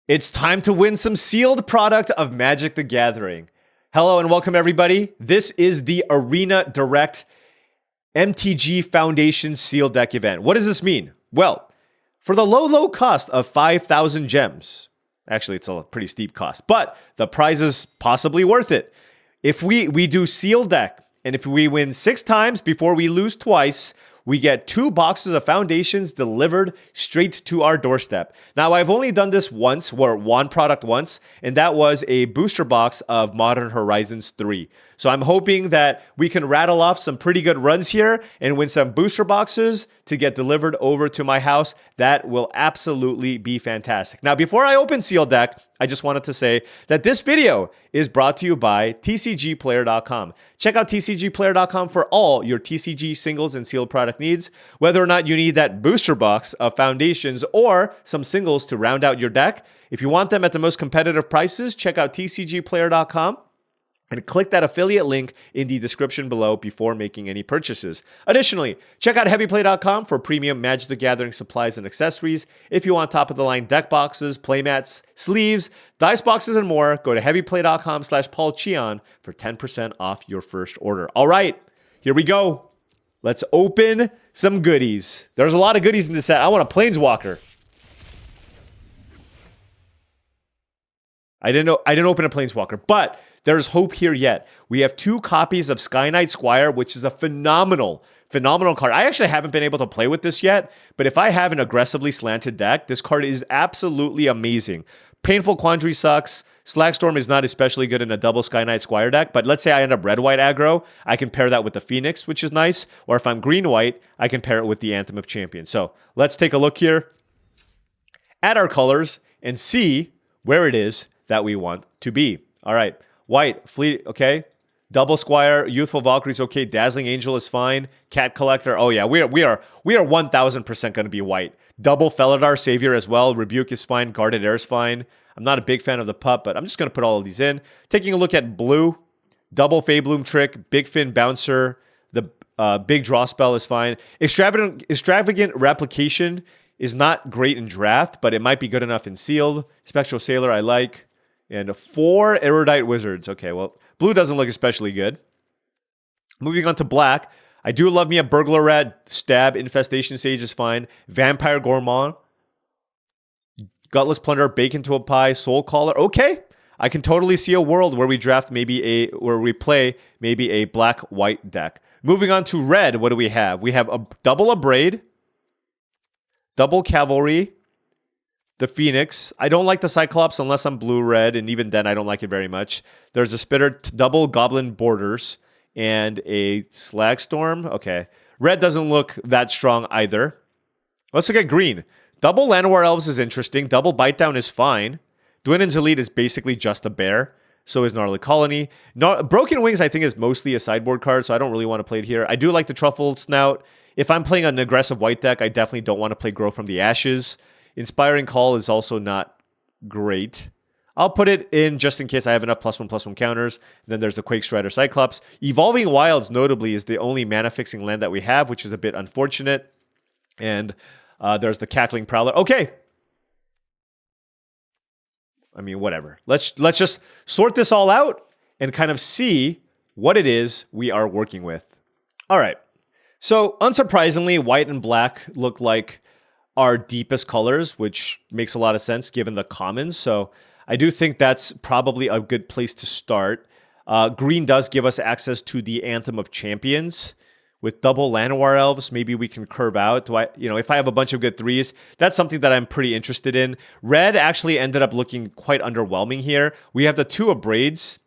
It's time to win some sealed product of Magic the Gathering. Hello and welcome everybody. This is the Arena Direct MTG Foundation Sealed Deck event. What does this mean? Well, for the low cost of 5,000 gems, actually it's a pretty steep cost, but the prize is possibly worth it. If we do sealed deck, and if we win 6 times before we lose twice, we get 2 boxes of foundations delivered straight to our doorstep. Now, I've only done this once, or one product once, and that was a booster box of Modern Horizons 3. So I'm hoping that we can rattle off some pretty good runs here and win some booster boxes to get delivered over to my house. That will absolutely be fantastic. Now, before I open Sealed Deck, I just wanted to say that this video is brought to you by tcgplayer.com. Check out tcgplayer.com for all your TCG singles and sealed product needs. Whether or not you need that booster box of foundations or some singles to round out your deck, if you want them at the most competitive prices, check out tcgplayer.com. and click that affiliate link in the description below before making any purchases. Additionally, check out heavyplay.com for premium Magic the Gathering supplies and accessories. If you want top-of-the-line deck boxes, playmats, sleeves, dice boxes, and more, go to heavyplay.com/paulcheon for 10% off your first order. All right, here we go. Let's open some goodies. There's a lot of goodies in this set. I want a Planeswalker. I didn't open a Planeswalker, but there's hope here yet. We have 2 copies of Sky Knight Squire, which is a phenomenal card. I actually haven't been able to play with this yet, but if I have an aggressively slanted deck, this card is absolutely amazing. Painful Quandary sucks. Slackstorm is not especially good in a double Sky Knight Squire deck, but let's say I end up red-white aggro, I can pair that with the Phoenix, which is nice, or if I'm green-white, I can pair it with the Anthem of Champions. So let's take a look here at our colors and see where it is that we want to be. All right. White, Fleet, okay. Double Squire, Youthful Valkyrie's okay. Dazzling Angel is fine. Cat Collector, oh yeah, we are 1,000% going to be white. Double Felidar Savior as well. Rebuke is fine. Guarded Air is fine. I'm not a big fan of the pup, but I'm just going to put all of these in. Taking a look at blue, Double Faebloom Trick, Big Fin Bouncer, the Big Draw Spell is fine. Extravagant Replication is not great in draft, but it might be good enough in sealed. Spectral Sailor I like. And 4 Erudite Wizards. Okay, well, blue doesn't look especially good. Moving on to black. I do love me a Burglar Rat. Stab, Infestation Sage is fine. Vampire Gourmand. Gutless Plunderer, Bake into a Pie. Soul Caller. Okay, I can totally see a world where we play maybe a black-white deck. Moving on to red, what do we have? We have a double Abrade, double Cavalry, the Phoenix. I don't like the Cyclops unless I'm blue-red, and even then I don't like it very much. There's a Spitter, double Goblin Borders, and a Slagstorm. Okay. Red doesn't look that strong either. Let's look at green. Double Llanowar Elves is interesting. Double Bitedown is fine. Dwinnen's Elite is basically just a bear. So is Gnarly Colony. Broken Wings, I think, is mostly a sideboard card, so I don't really want to play it here. I do like the Truffle Snout. If I'm playing an aggressive white deck, I definitely don't want to play Grow from the Ashes. Inspiring Call is also not great. I'll put it in just in case I have enough +1/+1 counters. And then there's the Quake Strider Cyclops. Evolving Wilds, notably, is the only mana-fixing land that we have, which is a bit unfortunate. And there's the Cackling Prowler. Okay. I mean, whatever. Let's just sort this all out and kind of see what it is we are working with. All right. So, unsurprisingly, white and black look like our deepest colors, which makes a lot of sense given the commons. So I do think that's probably a good place to start. Green does give us access to the Anthem of Champions. With double Llanowar Elves, maybe we can curve out. If I have a bunch of good 3s, that's something that I'm pretty interested in. Red actually ended up looking quite underwhelming here. We have the 2 Abrades,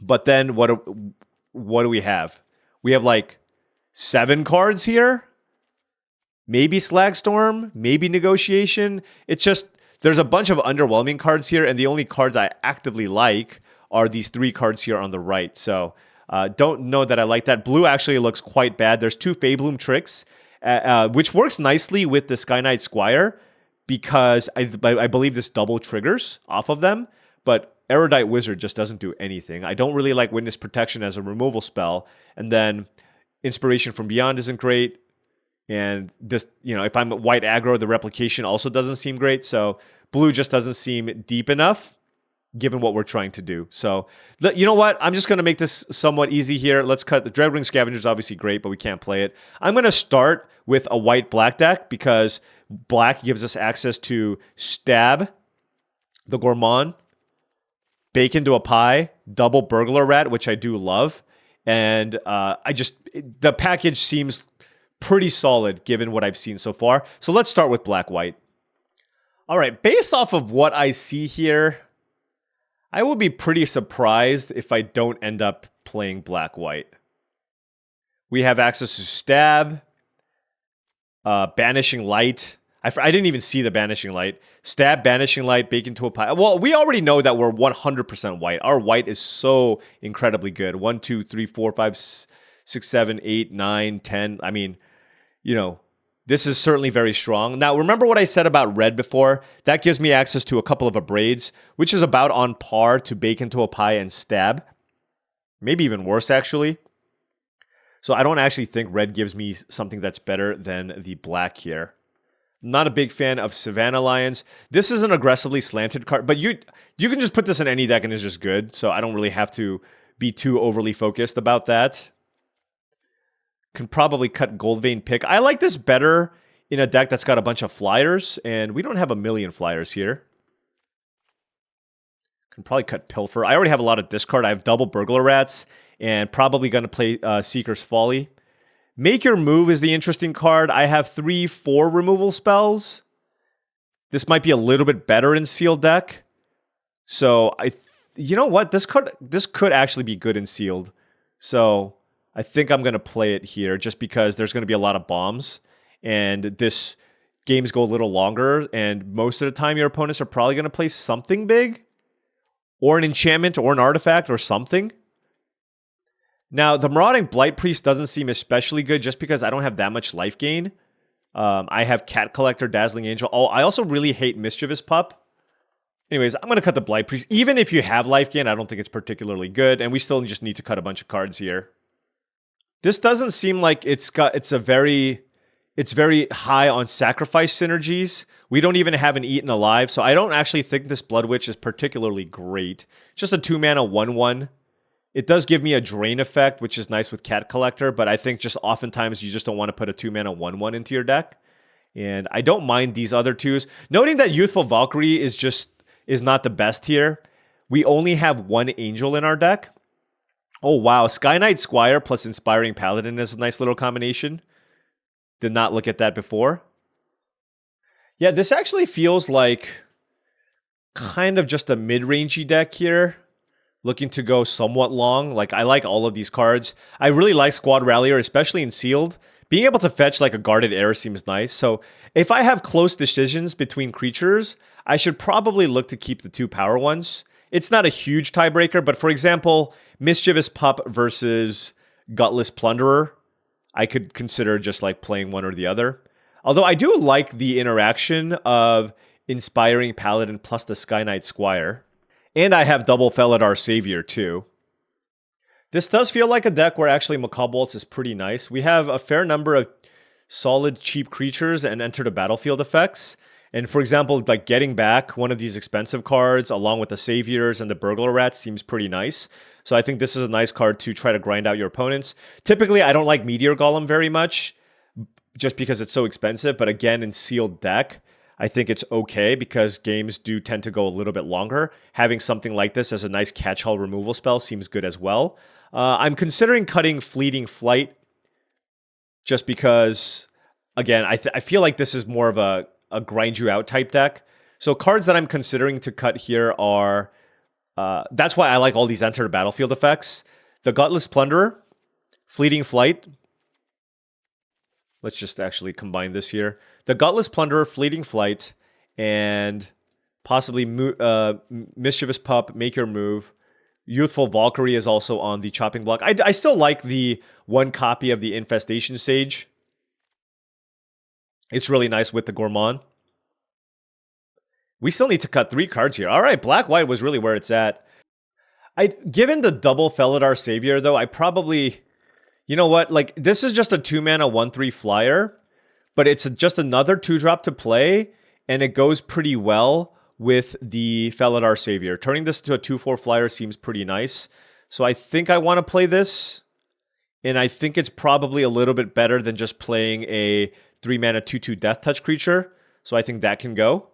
but then what do we have? We have like 7 cards here. Maybe Slagstorm, maybe Negotiation. It's just, there's a bunch of underwhelming cards here, and the only cards I actively like are these 3 cards here on the right. So, don't know that I like that. Blue actually looks quite bad. There's 2 Faebloom Tricks, which works nicely with the Sky Knight Squire, because I believe this double triggers off of them, but Erudite Wizard just doesn't do anything. I don't really like Witness Protection as a removal spell, and then Inspiration from Beyond isn't great. And this, if I'm white aggro, the replication also doesn't seem great. So blue just doesn't seem deep enough given what we're trying to do. So, you know what? I'm just going to make this somewhat easy here. Let's cut the Dreadwing Scavenger is obviously great, but we can't play it. I'm going to start with a white-black deck because black gives us access to Stab, the Gourmand, Bake into a Pie, double Burglar Rat, which I do love. And the package seems pretty solid given what I've seen so far. So let's start with black-white. All right, based off of what I see here, I would be pretty surprised if I don't end up playing black-white. We have access to Stab, Banishing Light. I didn't even see the Banishing Light. Stab, Banishing Light, Bake into a Pie. Well, we already know that we're 100% white. Our white is so incredibly good. 1, 2, 3, 4, 5, 6, 7, 8, 9, 10. I mean, you know, this is certainly very strong. Now, remember what I said about red before? That gives me access to a couple of Abrades, which is about on par to Bake into a Pie and Stab. Maybe even worse, actually. So I don't actually think red gives me something that's better than the black here. Not a big fan of Savannah Lions. This is an aggressively slanted card, but you can just put this in any deck and it's just good, so I don't really have to be too overly focused about that. Can probably cut Goldvein Pick. I like this better in a deck that's got a bunch of flyers, and we don't have a million flyers here. Can probably cut Pilfer. I already have a lot of discard. I have double Burglar Rats, and probably going to play Seeker's Folly. Make Your Move is the interesting card. I have 3, 4 removal spells. This might be a little bit better in sealed deck. So, you know what? This could actually be good in sealed. So, I think I'm going to play it here just because there's going to be a lot of bombs. And this games go a little longer. And most of the time, your opponents are probably going to play something big. Or an enchantment or an artifact or something. Now, the Marauding Blight Priest doesn't seem especially good just because I don't have that much life gain. I have Cat Collector, Dazzling Angel. Oh, I also really hate Mischievous Pup. Anyways, I'm going to cut the Blight Priest. Even if you have life gain, I don't think it's particularly good. And we still just need to cut a bunch of cards here. This doesn't seem like it's very high on sacrifice synergies. We don't even have an Eaten Alive, so I don't actually think this Blood Witch is particularly great. Just a 2-mana 1/1. It does give me a drain effect, which is nice with Cat Collector, but I think just oftentimes you just don't want to put a 2-mana 1/1 into your deck. And I don't mind these other twos. Noting that Youthful Valkyrie is not the best here. We only have 1 Angel in our deck. Oh wow, Sky Knight Squire plus Inspiring Paladin is a nice little combination. Did not look at that before. Yeah, this actually feels like kind of just a mid-rangey deck here. Looking to go somewhat long. Like, I like all of these cards. I really like Squad Rallier, especially in sealed. Being able to fetch like a Guarded Heir seems nice. So if I have close decisions between creatures, I should probably look to keep the 2 power ones. It's not a huge tiebreaker, but for example, Mischievous Pup versus Gutless Plunderer, I could consider just like playing one or the other. Although I do like the interaction of Inspiring Paladin plus the Sky Knight Squire. And I have double Felidar Savior too. This does feel like a deck where actually Macabre Waltz is pretty nice. We have a fair number of solid cheap creatures and enter the battlefield effects. And for example, like getting back one of these expensive cards along with the Saviors and the Burglar Rats seems pretty nice. So I think this is a nice card to try to grind out your opponents. Typically, I don't like Meteor Golem very much just because it's so expensive. But again, in sealed deck, I think it's okay because games do tend to go a little bit longer. Having something like this as a nice catch-all removal spell seems good as well. I'm considering cutting Fleeting Flight just because, again, I feel like this is more of a grind you out type deck. So cards that I'm considering to cut here are, that's why I like all these enter the battlefield effects. The Gutless Plunderer, Fleeting Flight. Let's just actually combine this here. The Gutless Plunderer, Fleeting Flight, and possibly Mischievous Pup, Make Your Move. Youthful Valkyrie is also on the chopping block. I still like the 1 copy of the Infestation Sage. It's really nice with the Gourmand. We still need to cut 3 cards here. All right, black-white was really where it's at. Given the double Felidar Savior, though, I probably... You know what? Like, this is just a 2-mana 1/3 flyer, but it's just another 2-drop to play, and it goes pretty well with the Felidar Savior. Turning this to a 2/4 flyer seems pretty nice. So I think I want to play this. And I think it's probably a little bit better than just playing a 3-mana 2/2 Death Touch creature. So I think that can go.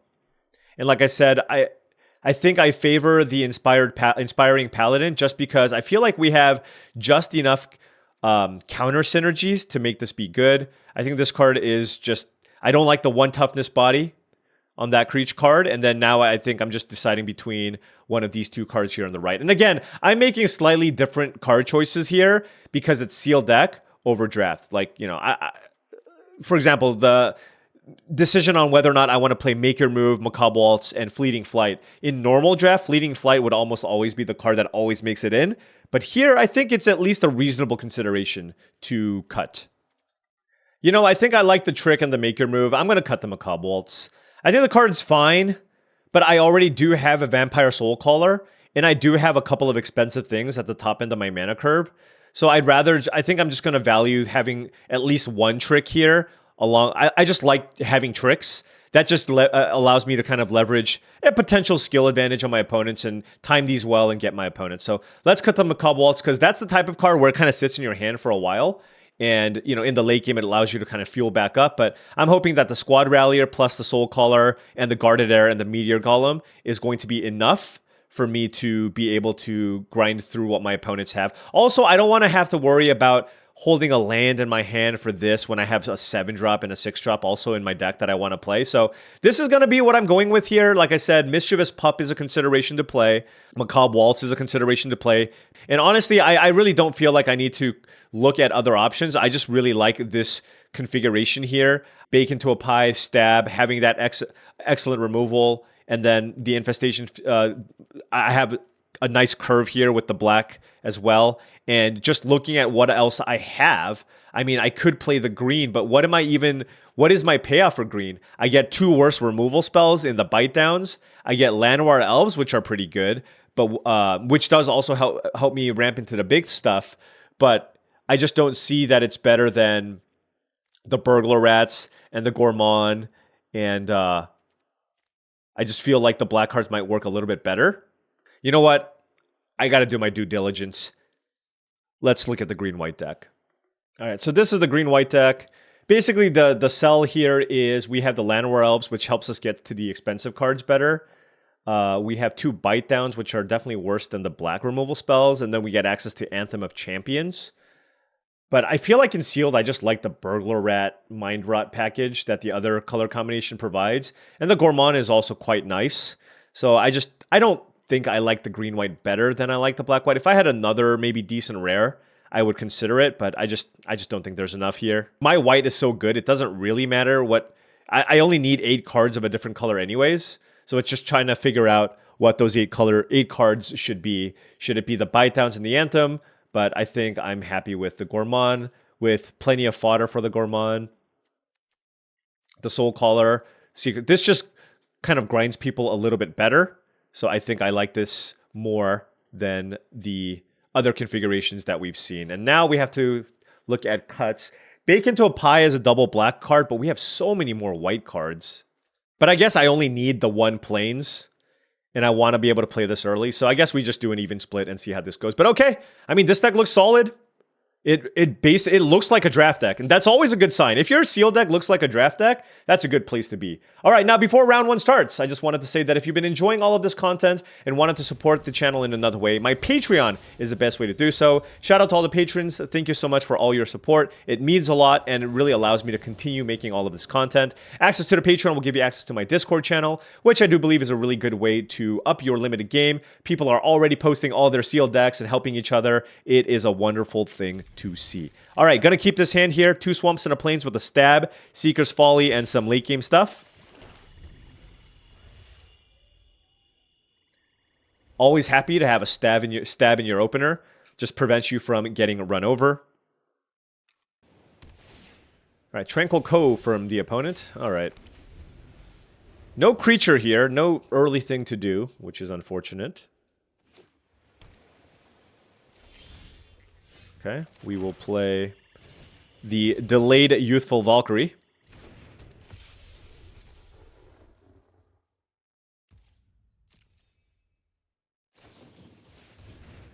And like I said, I think I favor the Inspiring Paladin just because I feel like we have just enough counter synergies to make this be good. I think this card is just... I don't like the 1 toughness body on that creature card. And then now I think I'm just deciding between one of these 2 cards here on the right. And again, I'm making slightly different card choices here because it's sealed deck over draft. Like, you know, for example, the decision on whether or not I want to play Make Your Move, Macabre Waltz, and Fleeting Flight. In normal draft, Fleeting Flight would almost always be the card that always makes it in. But here, I think it's at least a reasonable consideration to cut. You know, I think I like the trick and the Make Your Move. I'm going to cut the Macabre Waltz. I think the card's fine, but I already do have a Vampire Soulcaller, and I do have a couple of expensive things at the top end of my mana curve. So I think I'm just going to value having at least one trick here. I just like having tricks. That just allows me to kind of leverage a potential skill advantage on my opponents and time these well and get my opponents. So let's cut the Macabre Waltz because that's the type of card where it kind of sits in your hand for a while. And, you know, in the late game, it allows you to kind of fuel back up. But I'm hoping that the Squad Rallier plus the Soul Caller and the Guarded Air and the Meteor Golem is going to be enough for me to be able to grind through what my opponents have. Also, I don't want to have to worry about holding a land in my hand for this when I have a 7-drop and a 6-drop also in my deck that I want to play. So this is going to be what I'm going with here. Like I said, Mischievous Pup is a consideration to play. Macabre Waltz is a consideration to play. And honestly, I really don't feel like I need to look at other options. I just really like this configuration here. Bake into a pie, stab, having that excellent removal, and then the infestation. I have a nice curve here with the black as well. And just looking at what else I have, I mean, I could play the green, but what is my payoff for green? I get 2 worse removal spells in the bite downs. I get Llanowar Elves, which are pretty good, but which does also help me ramp into the big stuff. But I just don't see that it's better than the Burglar Rats and the Gourmand. And I just feel like the black cards might work a little bit better. You know what? I got to do my due diligence. Let's look at the green-white deck. All right, so this is the green-white deck. Basically, the sell here is we have the Llanowar Elves, which helps us get to the expensive cards better. We have 2 bite downs, which are definitely worse than the black removal spells. And then we get access to Anthem of Champions. But I feel like in sealed, I just like the Burglar Rat Mind Rot package that the other color combination provides. And the Gourmand is also quite nice. So I don't think I like the green-white better than I like the black-white. If I had another maybe decent rare, I would consider it, but I just don't think there's enough here. My white is so good, it doesn't really matter what... I only need 8 cards of a different color anyways, so it's just trying to figure out what those 8 cards should be. Should it be the bite downs and the Anthem? But I think I'm happy with the Gourmand, with plenty of fodder for the Gourmand. The Soul Caller, Secret. This just kind of grinds people a little bit better. So I think I like this more than the other configurations that we've seen. And now we have to look at cuts. Bake into a Pie is a double black card, but we have so many more white cards. But I guess I only need the 1 plains, and I want to be able to play this early. So I guess we just do an even split and see how this goes. But okay, I mean, this deck looks solid. It looks like a draft deck, and that's always a good sign. If your sealed deck looks like a draft deck, that's a good place to be. All right, now before round 1 starts, I just wanted to say that if you've been enjoying all of this content and wanted to support the channel in another way, my Patreon is the best way to do so. Shout out to all the patrons. Thank you so much for all your support. It means a lot, and it really allows me to continue making all of this content. Access to the Patreon will give you access to my Discord channel, which I do believe is a really good way to up your limited game. People are already posting all their sealed decks and helping each other. It is a wonderful thing to see. All right, gonna keep this hand here. 2 Swamps and a Plains with a Stab, Seeker's Folly, and some late game stuff. Always happy to have a stab in your opener. Just prevents you from getting run over. All right, Tranquil Cove from the opponent. All right. No creature here. No early thing to do, which is unfortunate. Okay, we will play the delayed Youthful Valkyrie.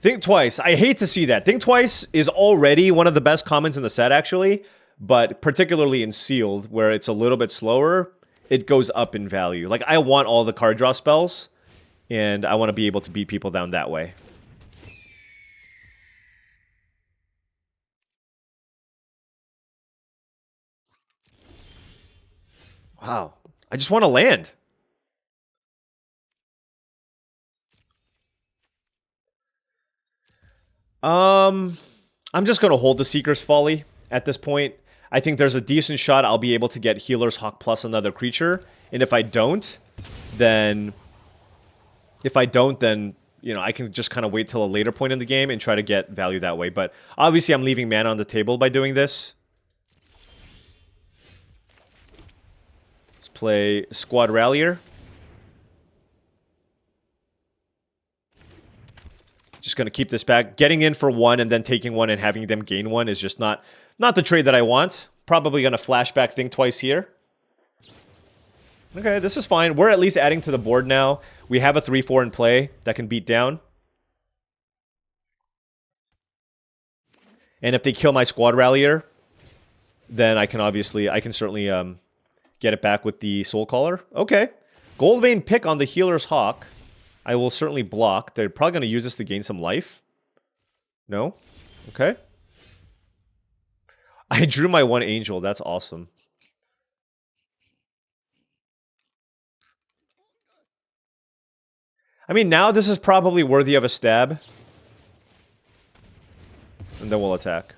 Think twice. I hate to see that. Think twice is already one of the best commons in the set, actually. But particularly in sealed, where it's a little bit slower, it goes up in value. Like, I want all the card draw spells, and I want to be able to beat people down that way. Wow. I just want to land. I'm just going to hold the Seeker's Folly at this point. I think there's a decent shot I'll be able to get Healer's Hawk plus another creature. And if I don't, then... you know, I can just kind of wait till a later point in the game and try to get value that way. But obviously, I'm leaving mana on the table by doing this. Let's play Squad Rallier. Just going to keep this back. Getting in for one and then taking one and having them gain one is just not the trade that I want. Probably going to flashback Think Twice here. Okay, this is fine. We're at least adding to the board now. We have a 3-4 in play that can beat down. And if they kill my Squad Rallier, then I can certainly get it back with the Soul Caller. Okay. Goldvein pick on the Healer's Hawk. I will certainly block. They're probably going to use this to gain some life. No? Okay. I drew my one angel. That's awesome. I mean, now this is probably worthy of a stab. And then we'll attack.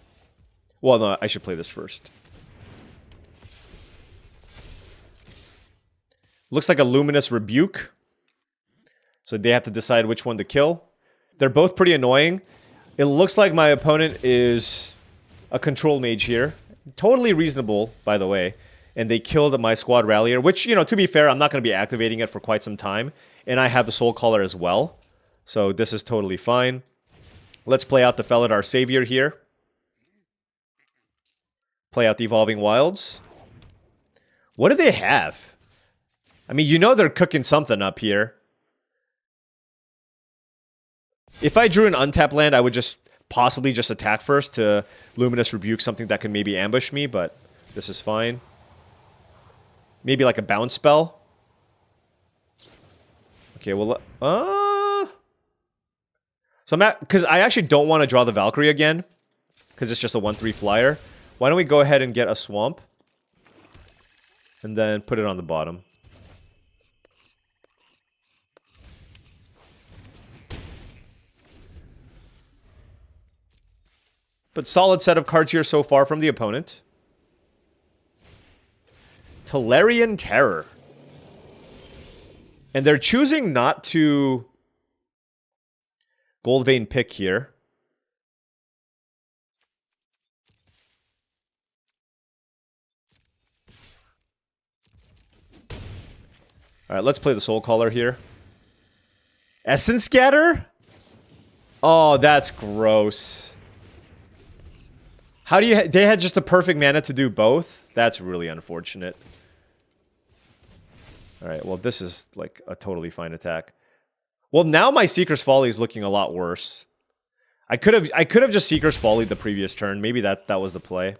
Well, no, I should play this first. Looks like a Luminous Rebuke. So they have to decide which one to kill. They're both pretty annoying. It looks like my opponent is a Control Mage here. Totally reasonable, by the way. And they killed my Squad Rallier, which, you know, to be fair, I'm not going to be activating it for quite some time. And I have the Soul Caller as well. So this is totally fine. Let's play out the Felidar Savior here. Play out the Evolving Wilds. What do they have? I mean, you know they're cooking something up here. If I drew an untapped land, I would just possibly just attack first to Luminous Rebuke something that can maybe ambush me, but this is fine. Maybe like a bounce spell. Okay, well, so I'm at, because I actually don't want to draw the Valkyrie again, because it's just a 1/3 flyer. Why don't we go ahead and get a Swamp, and then put it on the bottom. But solid set of cards here so far from the opponent. Tolarian Terror. And they're choosing not to Goldvein pick here. Alright, let's play the Soul Caller here. Essence Scatter? Oh, that's gross. How do you... They had just the perfect mana to do both? That's really unfortunate. Alright, well this is like a totally fine attack. Well, now my Seeker's Folly is looking a lot worse. I could have just Seeker's Folly the previous turn. Maybe that was the play.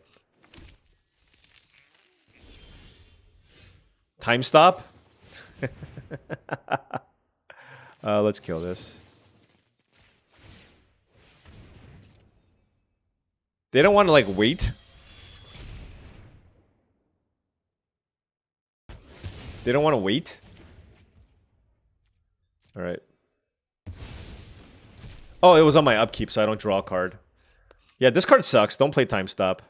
Time stop? Let's kill this. They don't want to, like, wait. They don't want to wait. Alright. Oh, it was on my upkeep, so I don't draw a card. Yeah, this card sucks. Don't play Time Stop.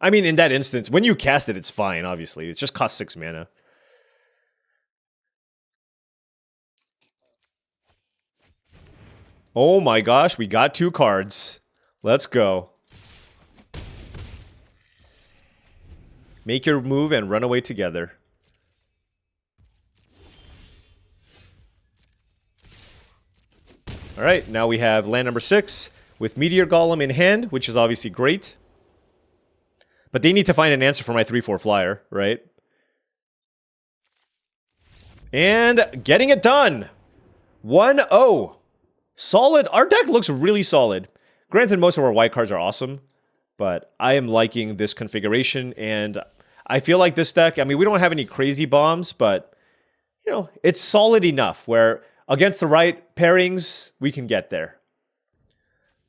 I mean, in that instance, when you cast it, it's fine, obviously. It just costs 6 mana. Oh my gosh, we got 2 cards. Let's go. Make your move and run away together. Alright, now we have land number 6 with Meteor Golem in hand, which is obviously great. But they need to find an answer for my 3/4 flyer, right? And getting it done. 1-0. Solid. Our deck looks really solid. Granted, most of our white cards are awesome, but I am liking this configuration, and I feel like this deck, I mean, we don't have any crazy bombs, but, you know, it's solid enough where against the right pairings, we can get there.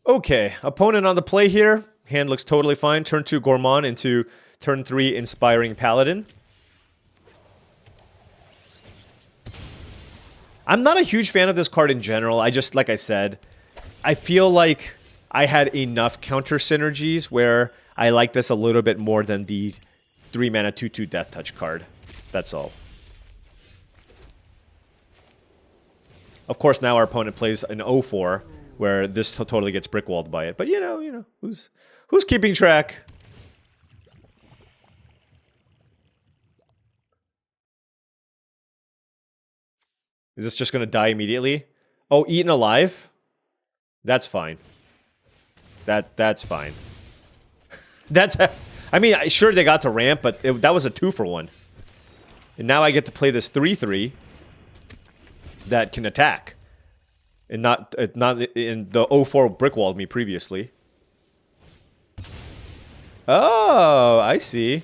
Okay, opponent on the play here. Hand looks totally fine. Turn 2 Gourmand into turn 3 Inspiring Paladin. I'm not a huge fan of this card in general. I just, like I said, I feel like I had enough counter synergies where I like this a little bit more than the 3-mana 2/2 Death Touch card. That's all. Of course, now our opponent plays an 0-4, where this totally gets brickwalled by it. But you know, who's keeping track? Is this just gonna die immediately? Oh, eaten alive? That's fine. That's fine. That's. I mean, sure they got to ramp, but that was a 2-for-1. And now I get to play this 3/3 that can attack, and not in the 0-4 brickwalled me previously. Oh, I see.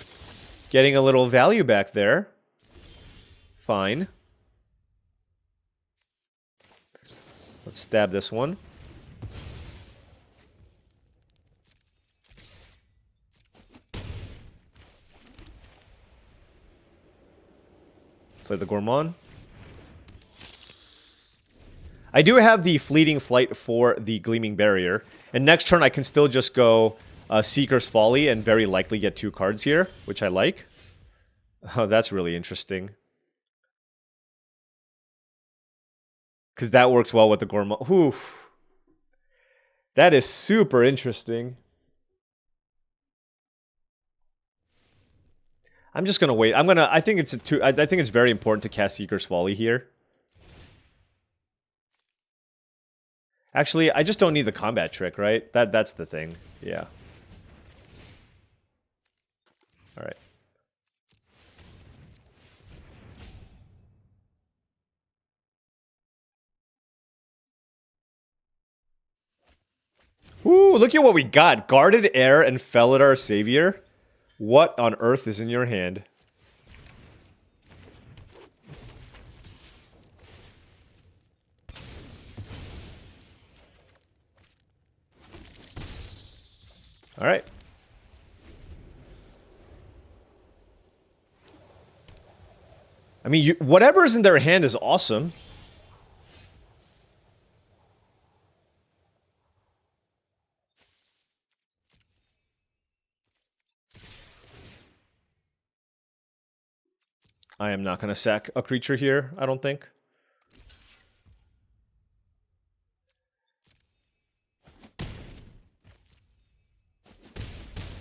Getting a little value back there. Fine. Let's stab this one. Play the Gourmand. I do have the Fleeting Flight for the Gleaming Barrier. And next turn I can still just go Seeker's Folly and very likely get 2 cards here, which I like. Oh, that's really interesting. Because that works well with the Gourmand. Oof. That is super interesting. I'm just gonna wait. I think it's I think it's very important to cast Seeker's Folly here. Actually, I just don't need the combat trick, right? That's the thing. Yeah. All right. Ooh, look at what we got. Guarded Air and Felidar Savior. What on earth is in your hand? All right. I mean, whatever's in their hand is awesome. I am not going to sack a creature here, I don't think.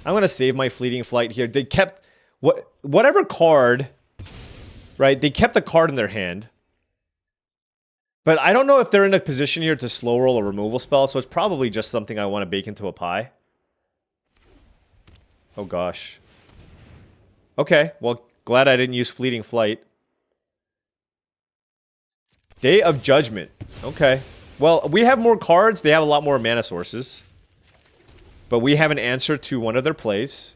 I'm going to save my Fleeting Flight here. They kept whatever card, right? They kept the card in their hand. But I don't know if they're in a position here to slow roll a removal spell, so it's probably just something I want to bake into a pie. Oh gosh. Okay, well, glad I didn't use Fleeting Flight. Day of Judgment. Okay. Well, we have more cards. They have a lot more mana sources. But we have an answer to one of their plays.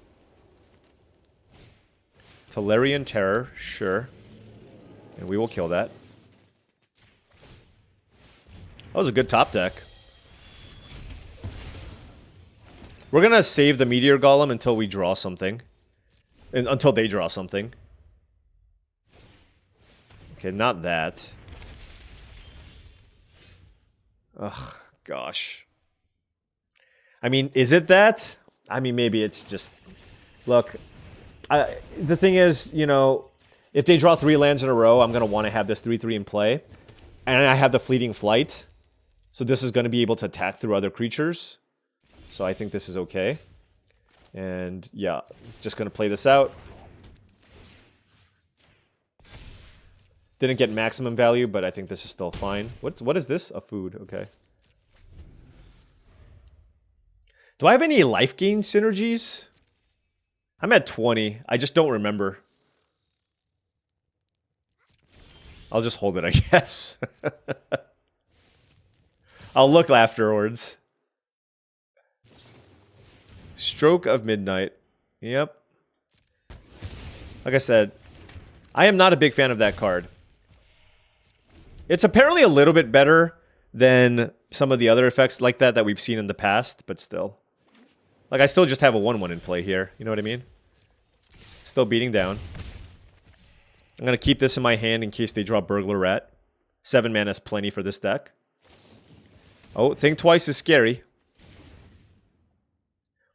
Tolarian Terror, sure. And we will kill that. That was a good top deck. We're going to save the Meteor Golem until we draw something. Until they draw something. Okay, not that. Ugh, gosh. I mean, is it that? I mean, maybe it's just... Look, the thing is, you know, if they draw 3 lands in a row, I'm going to want to have this 3/3 in play. And I have the Fleeting Flight. So this is going to be able to attack through other creatures. So I think this is okay. And yeah, just going to play this out. Didn't get maximum value, but I think this is still fine. What is this? A food, okay. Do I have any life gain synergies? I'm at 20. I just don't remember. I'll just hold it, I guess. I'll look afterwards. Stroke of Midnight. Yep. Like I said, I am not a big fan of that card. It's apparently a little bit better than some of the other effects like that we've seen in the past, but still. Like, I still just have a 1/1 in play here. You know what I mean? Still beating down. I'm going to keep this in my hand in case they draw Burglar Rat. 7 mana is plenty for this deck. Oh, think twice is scary.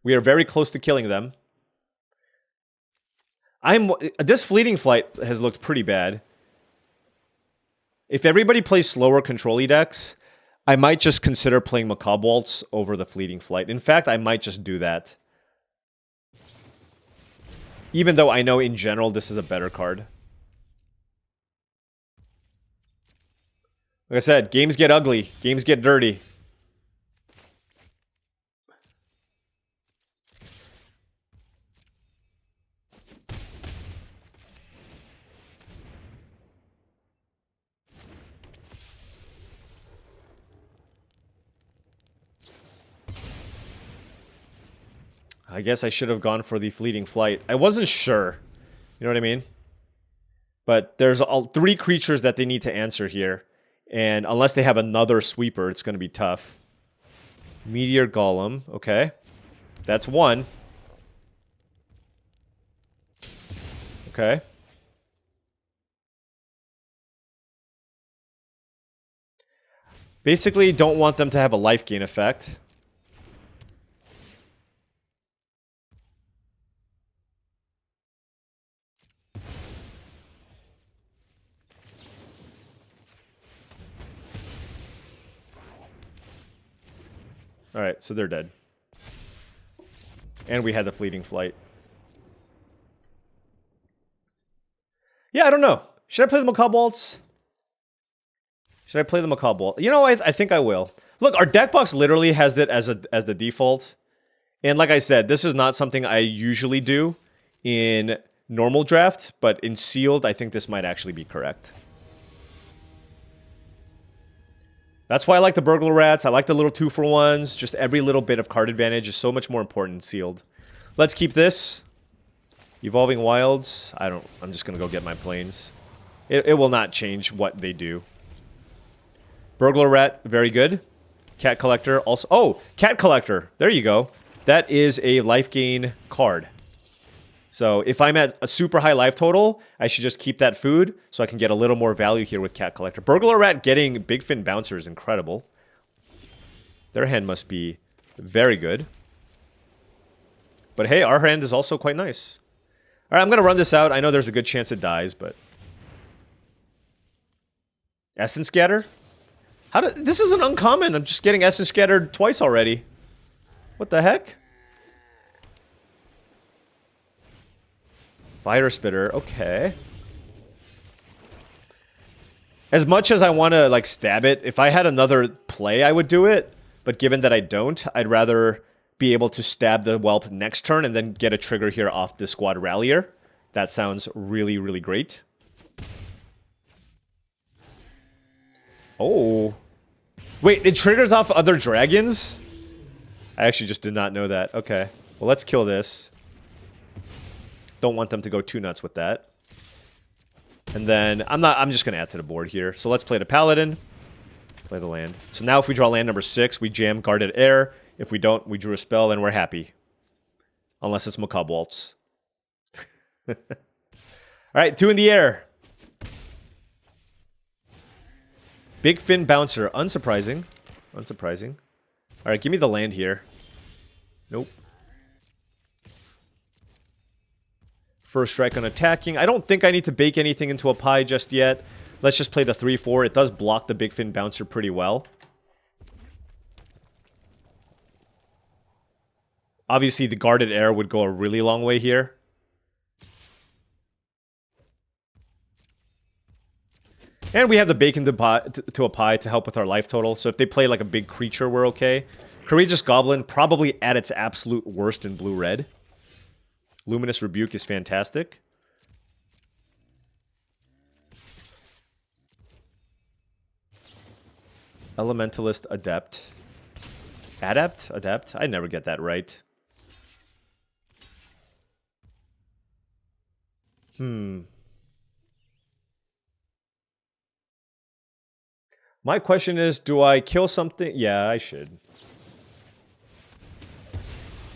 We are very close to killing them. This Fleeting Flight has looked pretty bad. If everybody plays slower control-y decks, I might just consider playing Macabre Waltz over the Fleeting Flight. In fact, I might just do that. Even though I know in general this is a better card. Like I said, games get ugly. Games get dirty. I guess I should have gone for the Fleeting Flight. I wasn't sure. You know what I mean? But there's 3 creatures that they need to answer here. And unless they have another sweeper, it's going to be tough. Meteor Golem. Okay. That's 1. Okay. Basically, don't want them to have a life gain effect. Alright, so they're dead. And we had the Fleeting Flight. Yeah, I don't know. Should I play the Macabre Waltz? Should I play the Macabre Waltz? You know, I think I will. Look, our deck box literally has it as the default. And like I said, this is not something I usually do in normal draft, but in sealed, I think this might actually be correct. That's why I like the Burglar Rats. I like the little 2-for-1s. Just every little bit of card advantage is so much more important in sealed. Let's keep this. Evolving Wilds. I'm just going to go get my planes. It will not change what they do. Burglar Rat, very good. Cat Collector also. Oh, Cat Collector. There you go. That is a life gain card. So if I'm at a super high life total, I should just keep that food so I can get a little more value here with Cat Collector. Burglar Rat getting Big Fin Bouncer is incredible. Their hand must be very good. But hey, our hand is also quite nice. Alright, I'm going to run this out. I know there's a good chance it dies, but... Essence Scatter? This is an uncommon. I'm just getting Essence Scattered twice already. What the heck? Fire Spitter, okay. As much as I want to, like, stab it, if I had another play, I would do it. But given that I don't, I'd rather be able to stab the Whelp next turn and then get a trigger here off the Squad Rallier. That sounds really, really great. Oh. Wait, it triggers off other dragons? I actually just did not know that. Okay. Well, let's kill this. Don't want them to go too nuts with that. And then, I'm just going to add to the board here. So let's play the Paladin. Play the land. So now if we draw land number 6, we jam Guarded Air. If we don't, we drew a spell and we're happy. Unless it's Macabre Waltz. Alright, 2 in the air. Big Fin Bouncer. Unsurprising. Unsurprising. Alright, give me the land here. Nope. First strike on attacking. I don't think I need to bake anything into a pie just yet. Let's just play the 3-4. It does block the Big Fin Bouncer pretty well. Obviously, the Guarded Air would go a really long way here. And we have the bacon to a pie to help with our life total. So if they play like a big creature, we're okay. Courageous Goblin, probably at its absolute worst in blue-red. Luminous Rebuke is fantastic. Elementalist Adept. Adept? Adept? I never get that right. My question is, do I kill something? Yeah, I should.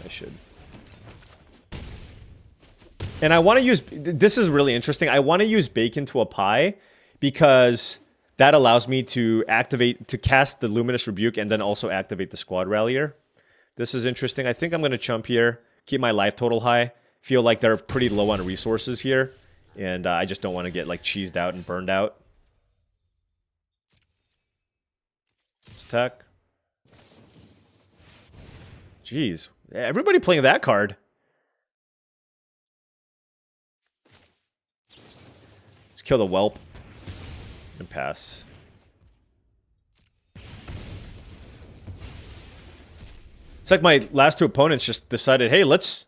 I should. And I want to use... This is really interesting. I want to use Bacon to a pie because that allows me to cast the Luminous Rebuke and then also activate the Squad Rallier. This is interesting. I think I'm going to chump here, keep my life total high. Feel like they're pretty low on resources here. And I just don't want to get like cheesed out and burned out. Let's attack. Jeez. Everybody playing that card. Let's kill the whelp. And pass. It's like my last two opponents just decided, hey, let's...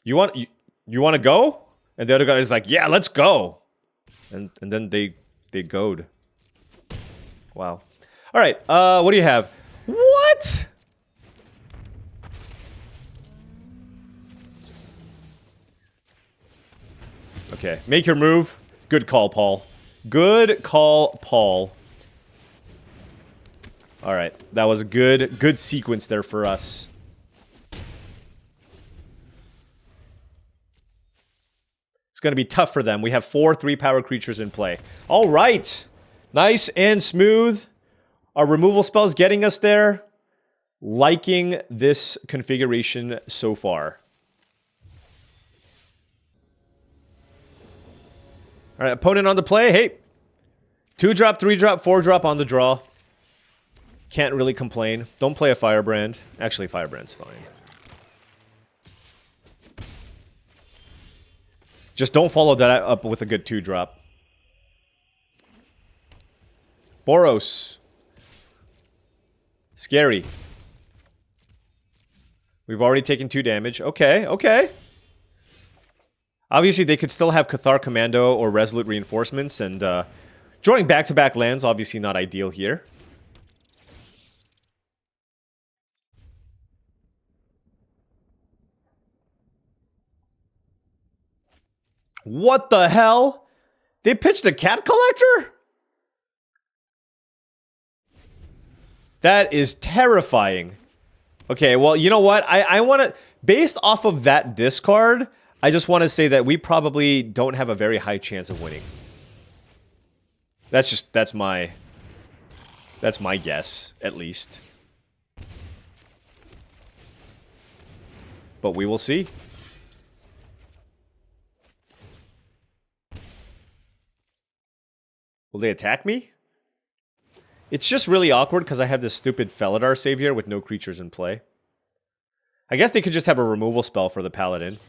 You want to go? And the other guy is like, yeah, let's go. And then they goad. Wow. All right, what do you have? What? Okay, make your move. Good call, Paul. Good call, Paul. All right, that was a good sequence there for us. It's going to be tough for them. We have 4 3-power creatures in play. All right. Nice and smooth. Our removal spell's getting us there. Liking this configuration so far. All right, opponent on the play. Hey. 2-drop, 3-drop, 4-drop on the draw. Can't really complain. Don't play a Firebrand. Actually, Firebrand's fine. Just don't follow that up with a good 2-drop. Boros. Scary. We've already taken 2 damage. Okay, okay. Obviously, they could still have Cathar Commando or Resolute Reinforcements, and drawing back-to-back lands, obviously not ideal here. What the hell? They pitched a Cat Collector? That is terrifying. Okay, well, you know what? I want to... Based off of that discard, I just want to say that we probably don't have a very high chance of winning. That's my guess, at least. But we will see. Will they attack me? It's just really awkward because I have this stupid Felidar Savior with no creatures in play. I guess they could just have a removal spell for the Paladin.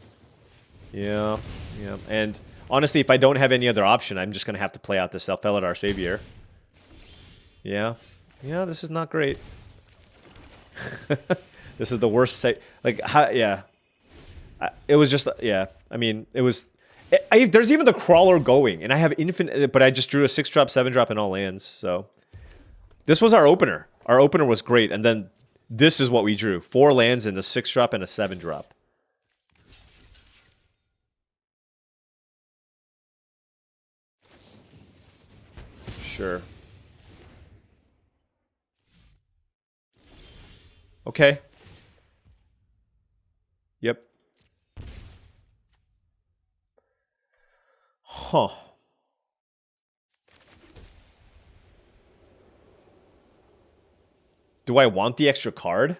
Yeah, yeah. And honestly, if I don't have any other option, I'm just going to have to play out this Felidar Savior. Yeah. Yeah, this is not great. This is the worst... Like, yeah. It was just... Yeah. I mean, it was... there's even the Crawler going, and I have infinite... But I just drew a 6-drop, 7-drop in all lands, so... This was our opener. Our opener was great, and then this is what we drew. 4 lands and a 6-drop and a 7-drop. Sure. Okay. Yep. Huh. Do I want the extra card?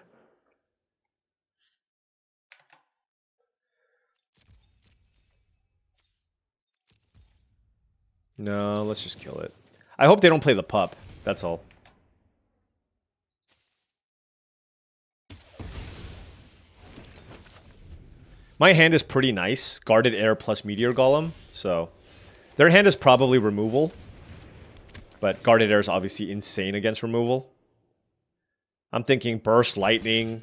No, let's just kill it. I hope they don't play the pup. That's all. My hand is pretty nice. Guarded Air plus Meteor Golem. So, their hand is probably removal. But Guarded Air is obviously insane against removal. I'm thinking Burst Lightning.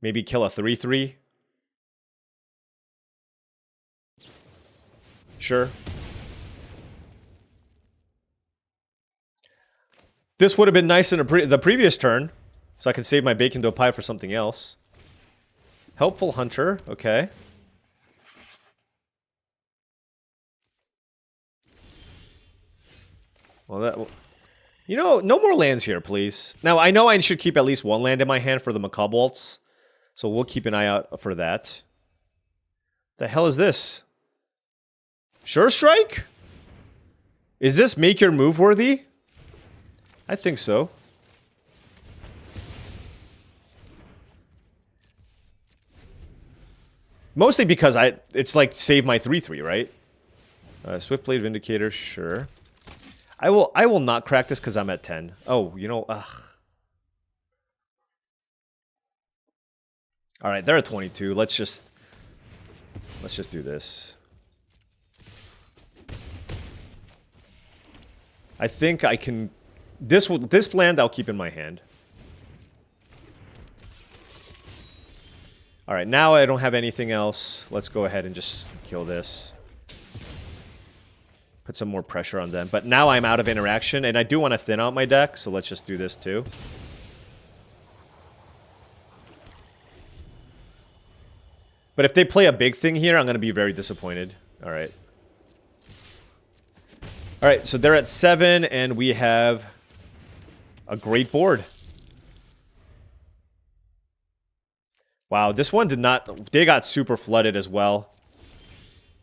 Maybe kill a 3/3. Sure. This would have been nice in the previous turn, so I could save my bacon dough pie for something else. Helpful Hunter, okay. Well, that... You know, no more lands here, please. Now, I know I should keep at least one land in my hand for the Macabre Waltz, so we'll keep an eye out for that. The hell is this? Sure Strike? Is this make your move worthy? I think so. Mostly because it's like save my 3/3, right? Swiftblade Vindicator, sure. I will not crack this because I'm at 10. Oh, you know, ugh. All right, they're at 22. Let's just do this. I think I can. This land I'll keep in my hand. All right, now I don't have anything else. Let's go ahead and just kill this. Put some more pressure on them. But now I'm out of interaction, and I do want to thin out my deck, so let's just do this too. But if they play a big thing here, I'm going to be very disappointed. All right. All right, so they're at 7, and we have a great board. Wow, this one did not... They got super flooded as well.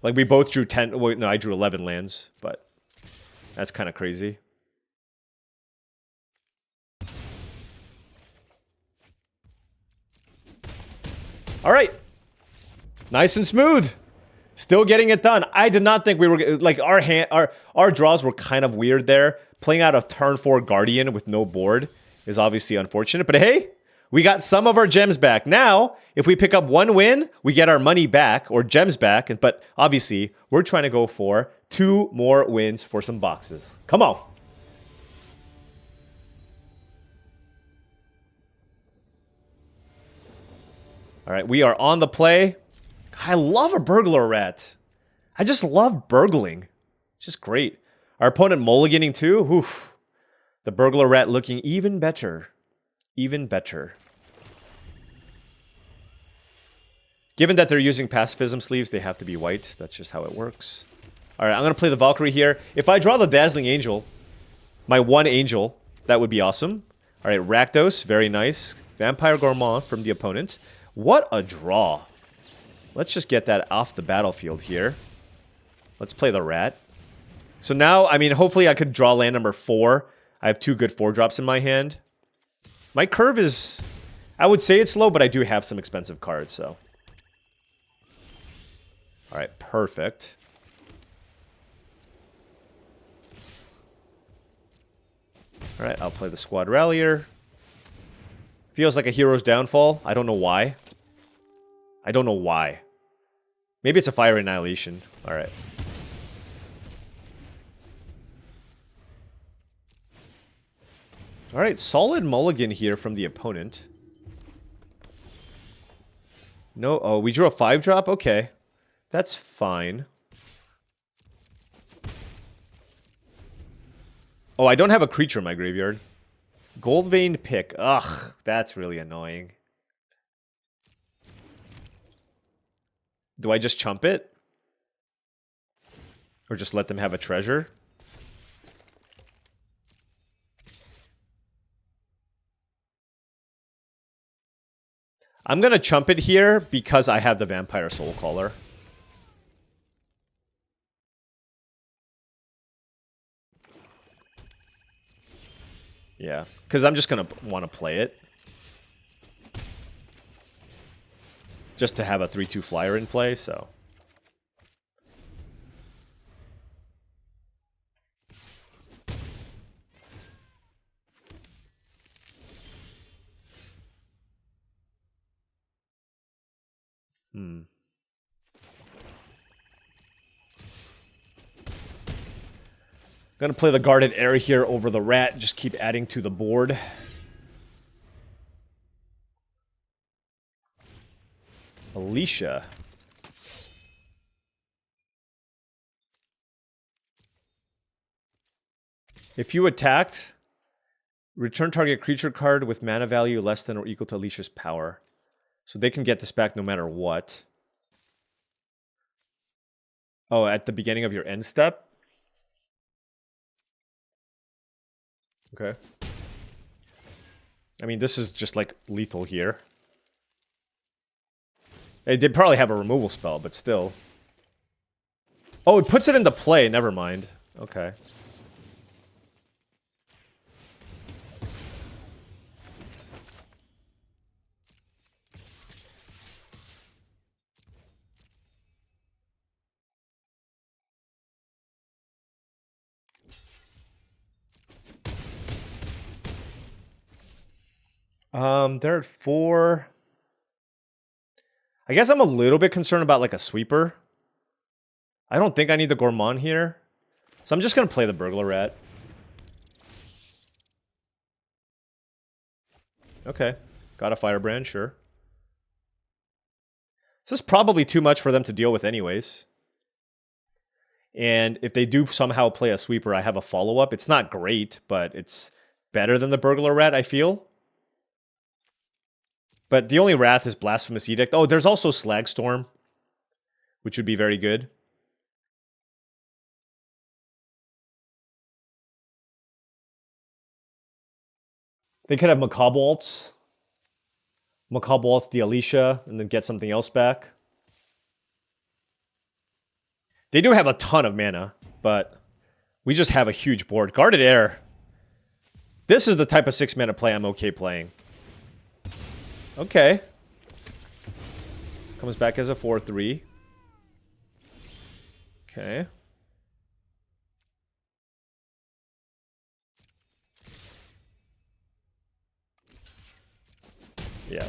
Like, we both drew 10... Wait, no, I drew 11 lands, but that's kind of crazy. All right. Nice and smooth. Still getting it done. I did not think we were... Like, our draws were kind of weird there. Playing out of turn 4 Guardian with no board is obviously unfortunate. But hey, we got some of our gems back. Now, if we pick up one win, we get our money back, or gems back. But obviously, we're trying to go for 2 more wins for some boxes. Come on. All right, we are on the play. I love a burglar rat. I just love burgling. It's just great. Our opponent mulliganing too. Oof. The burglar rat looking even better. Even better. Given that they're using pacifism sleeves, they have to be white. That's just how it works. All right, I'm going to play the Valkyrie here. If I draw the Dazzling Angel, my 1 angel, that would be awesome. All right, Rakdos, very nice. Vampire Gourmand from the opponent. What a draw. Let's just get that off the battlefield here. Let's play the rat. So now, I mean, hopefully I could draw land number 4. I have 2 good 4-drops in my hand. My curve is... I would say it's low, but I do have some expensive cards, so... Alright, perfect. Alright, I'll play the Squad Rallier. Feels like a hero's downfall. I don't know why. I don't know why. Maybe it's a Fire Annihilation. Alright. Alright, solid mulligan here from the opponent. No, oh, we drew a 5-drop? Okay. That's fine. Oh, I don't have a creature in my graveyard. Gold-veined Pick. Ugh, that's really annoying. Do I just chump it? Or just let them have a treasure? I'm gonna chump it here because I have the Vampire Soulcaller. Yeah, because I'm just gonna want to play it. Just to have a 3/2 flyer in play, so... Gonna play the Guarded Air here over the rat, just keep adding to the board. Alicia. If you attacked, return target creature card with mana value less than or equal to Alicia's power. So they can get this back no matter what. Oh, at the beginning of your end step? Okay. I mean, this is just like lethal here. They probably have a removal spell, but still. Oh, it puts it into play. Never mind. Okay. They're at 4. I guess I'm a little bit concerned about like a sweeper. I don't think I need the Gourmand here. So I'm just gonna play the Burglar Rat. Okay. Got a Firebrand, sure. This is probably too much for them to deal with anyways. And if they do somehow play a sweeper, I have a follow-up. It's not great, but it's better than the Burglar Rat, I feel. But the only Wrath is Blasphemous Edict. Oh, there's also Slagstorm, which would be very good. They could have Macabre Waltz the Alicia, and then get something else back. They do have a ton of mana, but we just have a huge board. Guarded Air. This is the type of 6 mana play I'm okay playing. Okay. Comes back as a 4/3. Okay. Yeah.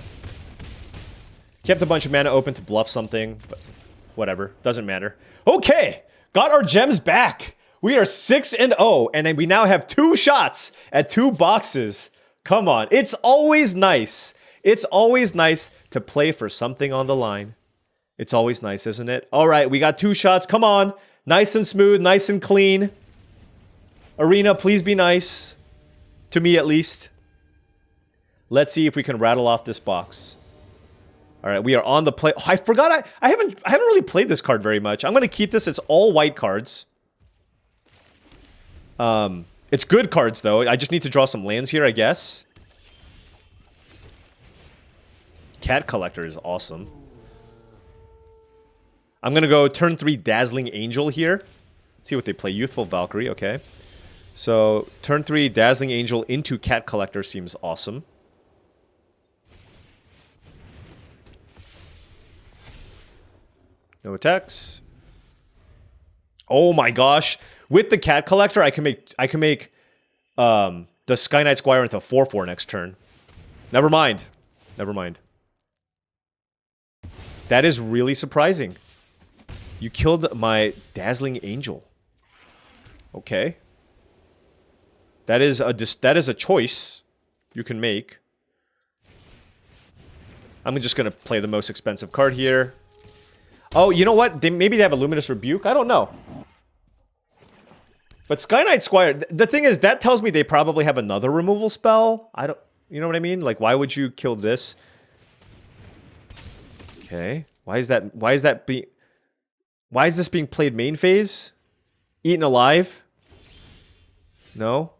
Kept a bunch of mana open to bluff something, but whatever. Doesn't matter. Okay! Got our gems back! We are 6-0, and then we now have 2 shots at 2 boxes. Come on. It's always nice. It's always nice to play for something on the line. It's always nice, isn't it? All right, we got 2 shots. Come on. Nice and smooth, nice and clean. Arena, please be nice. To me, at least. Let's see if we can rattle off this box. All right, we are on the play. Oh, I forgot. I haven't really played this card very much. I'm going to keep this. It's all white cards. It's good cards, though. I just need to draw some lands here, I guess. Cat Collector is awesome. I'm going to go turn 3 Dazzling Angel here. Let's see what they play. Youthful Valkyrie, okay. So, turn 3 Dazzling Angel into Cat Collector seems awesome. No attacks. Oh my gosh. With the Cat Collector, I can make the Sky Knight Squire into a 4/4 next turn. Never mind. Never mind. That is really surprising. You killed my Dazzling Angel. Okay. That is a choice you can make. I'm just going to play the most expensive card here. Oh, you know what? Maybe they have a Luminous Rebuke? I don't know. But Sky Knight Squire, the thing is, that tells me they probably have another removal spell. You know what I mean? Like, why would you kill this? Okay. Why is this being played main phase? Eaten alive? No?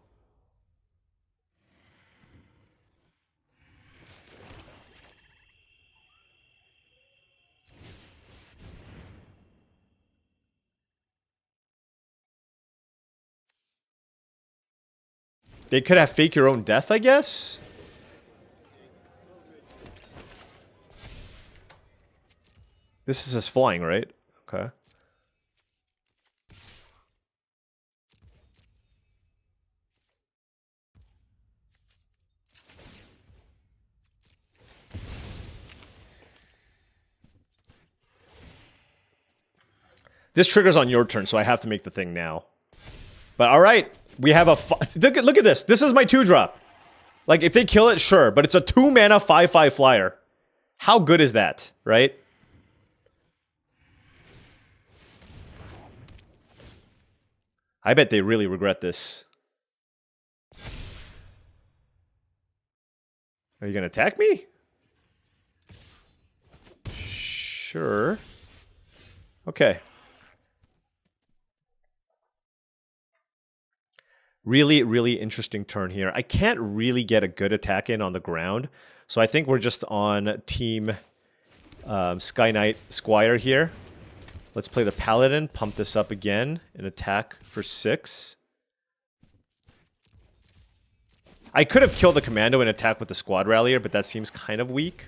They could have Fake Your Own Death, I guess? This is his flying, right? Okay. This triggers on your turn, so I have to make the thing now. But alright, we have a... Look at this. This is my 2-drop. Like, if they kill it, sure. But it's a 2-mana 5/5 flyer. How good is that, right? I bet they really regret this. Are you going to attack me? Sure. Okay. Really, really interesting turn here. I can't really get a good attack in on the ground. So I think we're just on team Sky Knight Squire here. Let's play the Paladin, pump this up again, and attack for 6. I could have killed the Commando and attack with the Squad Rallier, but that seems kind of weak.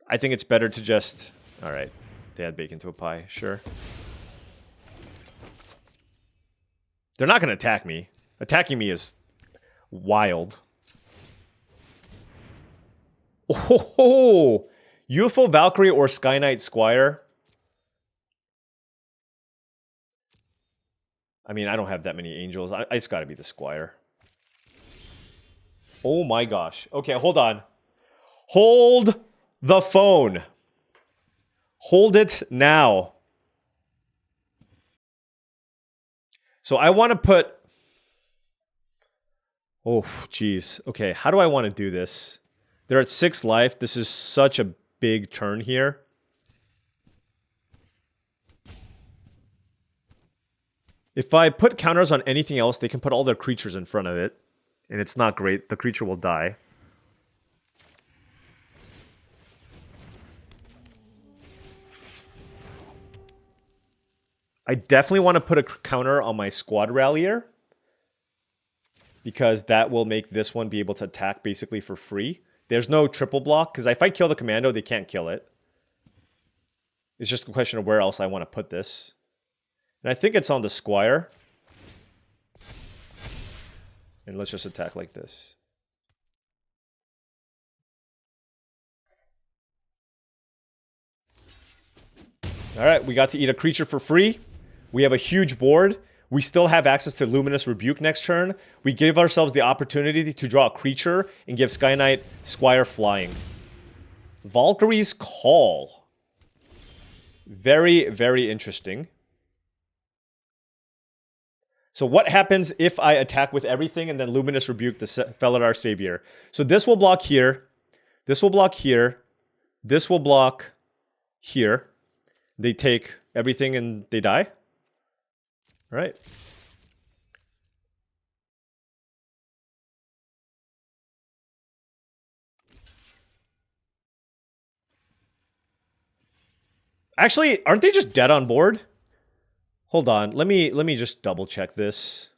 I think it's better to just... Alright, they add bacon to a pie, sure. They're not going to attack me. Attacking me is wild. Oh, Youthful Valkyrie or Sky Knight Squire. I mean, I don't have that many angels. It's got to be the Squire. Oh my gosh. Okay, hold on. Hold the phone. Hold it now. So I want to put... Oh, geez. Okay, how do I want to do this? They're at 6 life. This is such a big turn here. If I put counters on anything else, they can put all their creatures in front of it. And it's not great. The creature will die. I definitely want to put a counter on my Squad Rallier, because that will make this one be able to attack basically for free. There's no triple block, because if I kill the Commando, they can't kill it. It's just a question of where else I want to put this. And I think it's on the Squire. And let's just attack like this. Alright, we got to eat a creature for free. We have a huge board. We still have access to Luminous Rebuke next turn. We give ourselves the opportunity to draw a creature and give Sky Knight Squire flying. Valkyrie's Call. Very, very interesting. So what happens if I attack with everything and then Luminous Rebuke the Felidar Savior? So this will block here. This will block here. This will block here. They take everything and they die? Right. Actually, aren't they just dead on board? Hold on. Let me just double check this.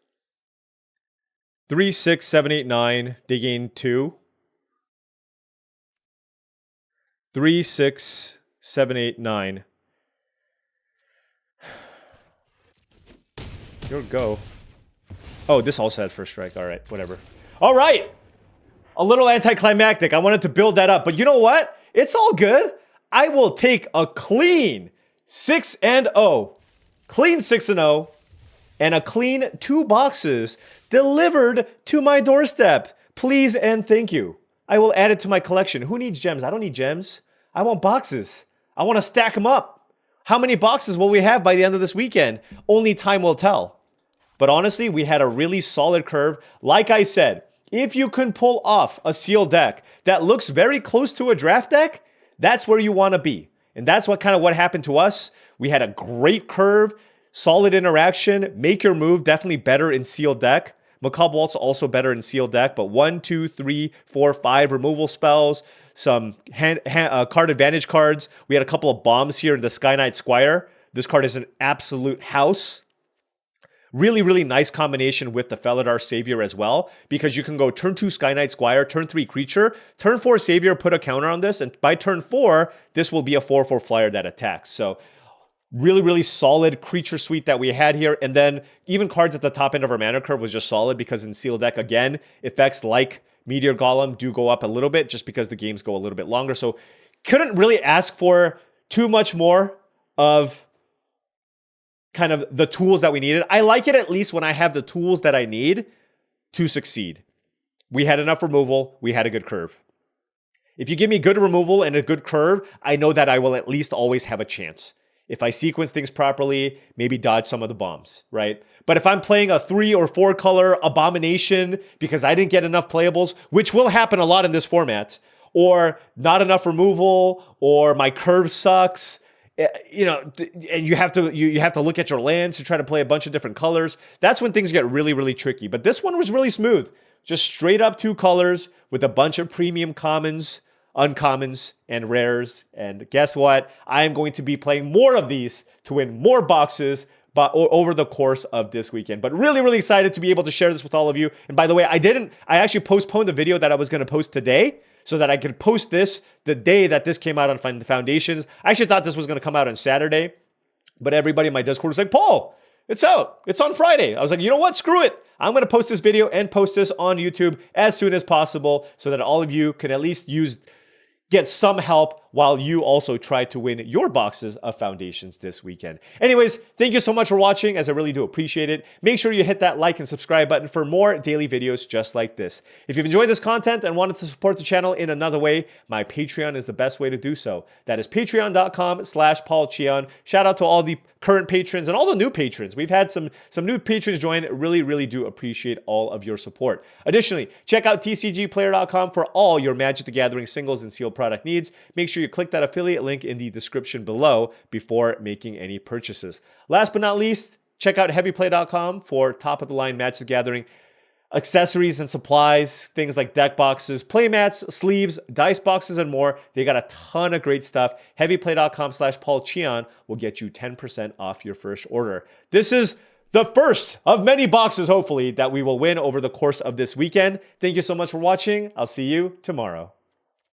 3, 6, 7, 8, 9. They gain 2. 3, 6, 7, 8, 9. Here we go. Oh, this also had first strike. All right, whatever. All right. A little anticlimactic. I wanted to build that up. But you know what? It's all good. I will take a clean 6-0. Clean 6-0. And a clean 2 boxes delivered to my doorstep. Please and thank you. I will add it to my collection. Who needs gems? I don't need gems. I want boxes. I want to stack them up. How many boxes will we have by the end of this weekend? Only time will tell. But honestly, we had a really solid curve. Like I said, if you can pull off a sealed deck that looks very close to a draft deck, that's where you want to be. And that's what happened to us. We had a great curve, solid interaction, make your move, definitely better in sealed deck. Macabre Waltz also better in sealed deck, but 1, 2, 3, 4, 5 removal spells, some card advantage cards. We had a couple of bombs here in the Sky Knight Squire. This card is an absolute house. Really, really nice combination with the Felidar Savior as well, because you can go turn 2 Sky Knight Squire, turn 3 creature, turn 4 Savior, put a counter on this, and by turn 4, this will be a 4/4 flyer that attacks. So really, really solid creature suite that we had here. And then even cards at the top end of our mana curve was just solid because in sealed deck, again, effects like Meteor Golem do go up a little bit just because the games go a little bit longer. So couldn't really ask for too much more of kind of the tools that we needed. I like it at least when I have the tools that I need to succeed. We had enough removal. We had a good curve. If you give me good removal and a good curve, I know that I will at least always have a chance. if I sequence things properly, maybe dodge some of the bombs, right? But if I'm playing a 3 or 4 color abomination because I didn't get enough playables, which will happen a lot in this format, or not enough removal, or my curve sucks, and you have to look at your lands to try to play a bunch of different colors. That's when things get really, really tricky. But this one was really smooth. Just straight up 2 colors with a bunch of premium commons, uncommons, and rares. And guess what? I am going to be playing more of these to win more boxes over the course of this weekend. But really, really excited to be able to share this with all of you. And by the way, I actually postponed the video that I was going to post today so that I could post this the day that this came out on the Foundations. I actually thought this was going to come out on Saturday, but everybody in my Discord was like, Paul, it's out. It's on Friday. I was like, you know what? Screw it. I'm going to post this video and post this on YouTube as soon as possible so that all of you can at least get some help while you also try to win your boxes of Foundations this weekend. Anyways, thank you so much for watching, as I really do appreciate it. Make sure you hit that like and subscribe button for more daily videos just like this. If you've enjoyed this content and wanted to support the channel in another way, my Patreon is the best way to do so. That is patreon.com/paulcheon. Shout out to all the current patrons and all the new patrons. We've had some new patrons join. Really, really do appreciate all of your support. Additionally, check out tcgplayer.com for all your Magic the Gathering singles and sealed product needs. Make sure you click that affiliate link in the description below before making any purchases. Last but not least, check out heavyplay.com for top-of-the-line Magic the Gathering accessories and supplies, things like deck boxes, playmats, sleeves, dice boxes, and more. They got a ton of great stuff. Heavyplay.com/paulcheon will get you 10% off your first order. This is the first of many boxes, hopefully, that we will win over the course of this weekend. Thank you so much for watching. I'll see you tomorrow.